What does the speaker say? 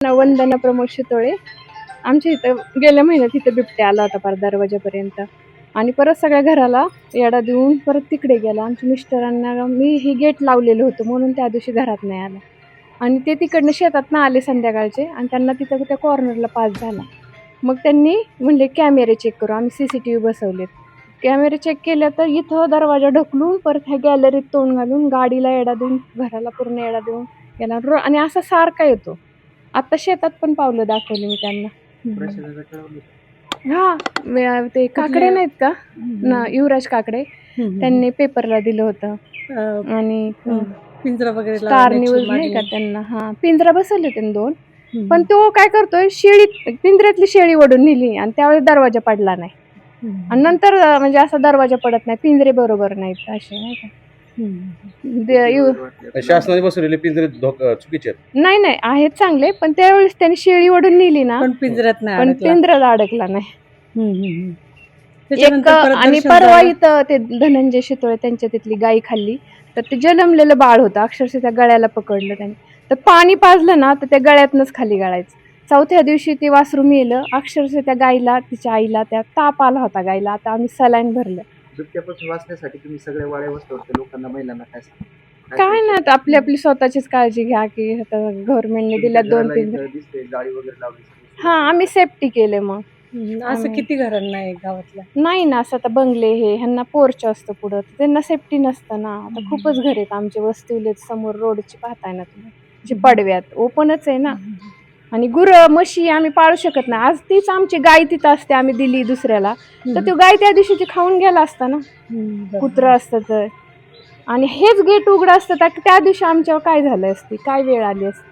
वंदना प्रमोद शितोळे. आमच्या इथं गेल्या महिन्यात इथं बिबट्या आला होता पार दरवाजापर्यंत आणि परत सगळ्या घराला येडा देऊन परत तिकडे गेला. आमच्या मिस्टरांना मी हे गेट लावलेलं होतं म्हणून त्या दिवशी घरात नाही आला आणि ते तिकडनं शेतातनं आले संध्याकाळचे आणि त्यांना तिथं त्या कॉर्नरला पास झाला. मग त्यांनी म्हणले कॅमेरे चेक करू. आम्ही CCTV बसवलेत. कॅमेरे चेक केले तर इथं दरवाजा ढकलून परत ह्या गॅलरीत तोंड घालून गाडीला येडा देऊन घराला पूर्ण येडा देऊन गेला आणि असा सारखा येतो. आता शेतात पण पावलं दाखवली मी त्यांना. हा ते काकडे नाहीत का ना, युवराज काकडे, त्यांनी पेपरला दिलं होतं आणि पिंजरा वगैरे स्टार न्यूज नाही का त्यांना. हा पिंजरा बसवले त्यांनी 2. पण तो काय करतोय, शेळी पिंजऱ्यातली शेळी ओढून नेली आणि त्यावेळेस दरवाजा पडला नाही आणि नंतर म्हणजे असा दरवाजा पडत नाही, पिंजरे बरोबर नाहीत असे नाही का. शासनाने बसवलेले पिंजरे चुकीचे नाही नाही आहेत चांगले, पण त्यावेळेस त्यांनी शेळी ओढून नेली ना, पण पिंजऱ्यात नाही पण अडकला. पिंजऱ्यात अडकला नाही. त्याच्यानंतर परत आणि दर्शन परवा झालं. इथं ते धनंजय शितोळे त्यांच्या तिथली गाई खाल्ली तर ते जन्मलेलं बाळ होतं, अक्षरशः त्या गळ्याला पकडलं त्यांनी. तर पाणी पाजलं ना तर त्या गळ्यातनंच खाली गळायचं. 4थ्या दिवशी ते वासरू मेलं. अक्षरशः त्या गाईला, तिच्या आईला त्या ताप आला होता गाईला. आता आम्ही सलाईन भरलं. बिबट्यापासून वाचण्यासाठी तुम्ही सगळ्या वाड्या वस्त्यावरच्या लोकांना, महिलांना काय सांगा? काय नाही, आता आपली आपली स्वतःचीच काळजी घ्या की आता गव्हर्नमेंटने दिल्या 2-3 दिसते जाळी वगैरे लावली. हा आम्ही सेफ्टी केले. मग असं किती घरांना आहे गावातल्या? नाही ना, असं आता बंगले हे ह्यांना पोर्च असतं पुढं, त्यांना सेफ्टी नसतं ना. आता खूपच घर आहेत आमचे वस्तीवलेत समोर रोडची, पाहताय ना तुम्ही, जे पडव्यात ओपनच आहे ना. आणि गुरं म्हशी आम्ही पाळू शकत नाही. आज तीच आमची गाय तिथं असते, आम्ही दिली दुसऱ्याला तर ती गाय त्या दिवशी ती खाऊन गेला असता ना, कुत्रं असतं तर. आणि हेच गेट उघडं असतं तर त्या दिवशी आमच्यावर काय झालं असती, काय वेळ आली असती.